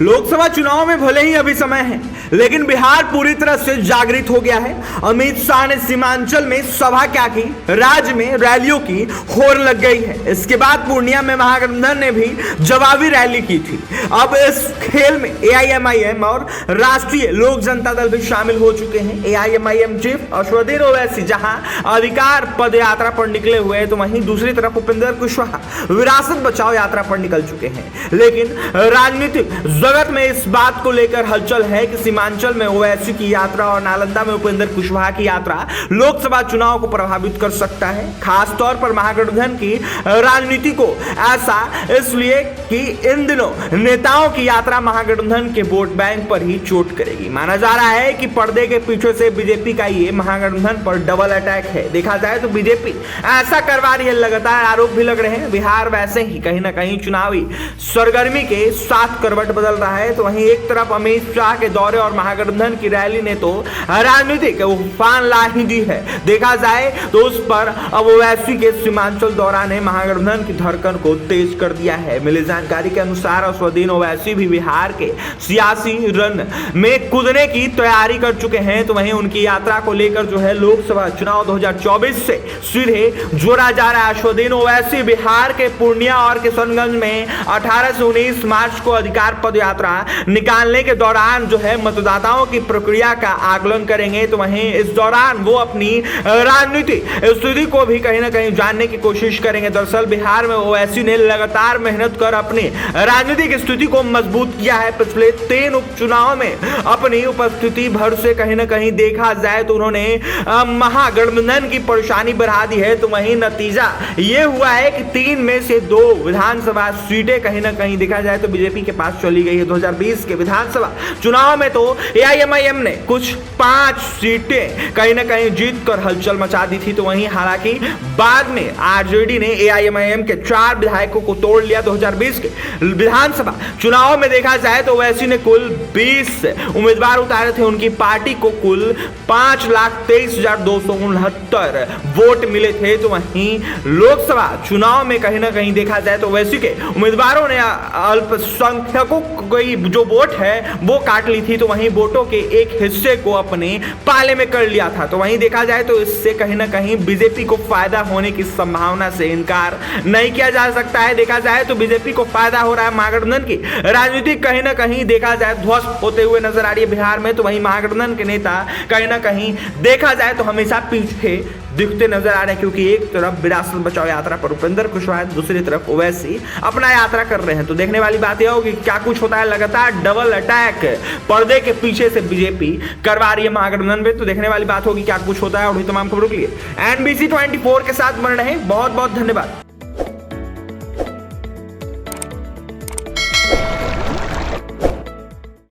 लोकसभा चुनाव में भले ही अभी समय है, लेकिन बिहार पूरी तरह से जागृत हो गया है। अमित शाह ने सीमांचल में सभा क्या की, राज्य में रैलियों की होड़ लग गई है। इसके बाद पूर्णिया में महागठबंधन ने भी जवाबी रैली की थी। अब इस खेल में एआईएमआईएम और राष्ट्रीय लोक जनता दल भी शामिल हो चुके हैं। एआईएमआईएम चीफ असदुद्दीन ओवैसी जहां अधिकार पद यात्रा पर निकले हुए हैं, तो वहीं दूसरी तरफ उपेंद्र कुशवाहा विरासत बचाओ यात्रा पर निकल चुके हैं। लेकिन राजनीतिक जगत में इस बात को लेकर हलचल है कि सीमांचल में ओवैसी की यात्रा और नालंदा में उपेंद्र कुशवाहा की यात्रा लोकसभा चुनाव को प्रभावित कर सकता है। खास तौर पर महागठबंधन की राजनीति को ऐसा इसलिए कि इन दिनों नेताओं की यात्रा महागठबंधन के वोट बैंक पर ही चोट करेगी। माना जा रहा है कि पर्दे के पीछे से बीजेपी का ये महागठबंधन पर डबल अटैक है। देखा जाए तो बीजेपी ऐसा करवा रही है, लगातार आरोप भी लग रहे हैं। बिहार वैसे ही कहीं ना कहीं चुनावी सरगर्मी के साथ करवट बदल रहा है, तो वहीं एक तरफ अमित शाह के दौरे और महागठबंधन की रैली ने तो राजनीतिक उफान ला ही दी है। देखा जाए तो उस पर अब ओवैसी के सीमांचल दौरा ने महागठबंधन की धड़कन को तेज कर दिया है। मिली जानकारी के अनुसार असदुद्दीन ओवैसी भी बिहार के सियासी रण में कूदने की तैयारी कर चुके हैं। तो वहीं उनकी यात्रा को लेकर जो है लोकसभा चुनाव 2024 से सीधे जोड़ा जा रहा है। असदुद्दीन ओवैसी बिहार के पूर्णिया और किशनगंज में 18 से 19 मार्च को अधिकार पद यात्रा निकालने के दौरान जो है मतदाताओं की प्रक्रिया का आकलन करेंगे। तो वहीं इस दौरान वो अपनी राजनीतिक स्थिति को भी कहीं ना कहीं जानने की कोशिश करेंगे। दरअसल बिहार में ओवैसी ने लगातार मेहनत कर अपनी राजनीतिक स्थिति को मजबूत किया है। पिछले 3 उपचुनाव में अपनी उपस्थिति भर से कहीं ना कहीं देखा जाए तो उन्होंने महागठबंधन की परेशानी बढ़ा दी है। तो वहीं नतीजा ये हुआ है कि 3 में से 2 विधानसभा सीटें कहीं ना कहीं देखा जाए तो बीजेपी के पास चली गई है। 2020 के विधानसभा चुनाव में तो एआईएमआईएम ने कुछ 5 सीटें कहीं ना कहीं जीत कर हलचल मचा दी थी। तो वहीं हालांकि बाद में आरजेडी ने एआईएमआईएम के 4 विधायकों को तोड़ लिया। 2020 के विधानसभा चुनाव में देखा जाए तो ओवैसी ने कुल 20 उम्मीदवार उतारे थे। उनकी पार्टी को कुल 5,23,269 वोट मिले थे। तो वहीं लोकसभा चुनाव में कहीं ना कहीं देखा जाए तो ओवैसी के उम्मीदवारों ने अल्पसंख्यकों की जो वोट है वो काट ली थी। तो वहीं वोटों के एक हिस्से को अपने पाले में कर लिया था। तो वहीं देखा जाए तो इससे कहीं ना कहीं बीजेपी को फायदा होने की संभावना से इनकार नहीं किया जा सकता है। देखा जाए तो बीजेपी को फायदा हो रहा है। महागठबंधन की राजनीति कहीं ना कहीं देखा जाए ध्वस्त होते हुए नजर आ रही है बिहार में। तो वहीं महागठबंधन के नेता कहीं ना कहीं देखा जाए तो हमेशा पीछे दिखते नजर आ रहे हैं, क्योंकि एक तरफ विरासत बचाओ यात्रा पर उपेंद्र कुशवाहा, दूसरी तरफ ओवैसी अपना यात्रा कर रहे हैं। तो देखने वाली बात यह होगी क्या कुछ होता है। लगातार डबल अटैक पर्दे के पीछे से बीजेपी करवा रही है महागठबंधन में। तो देखने वाली बात होगी क्या कुछ होता है। और तमाम खबरों के लिए NBC 24 के साथ बन रहे हैं। बहुत बहुत धन्यवाद।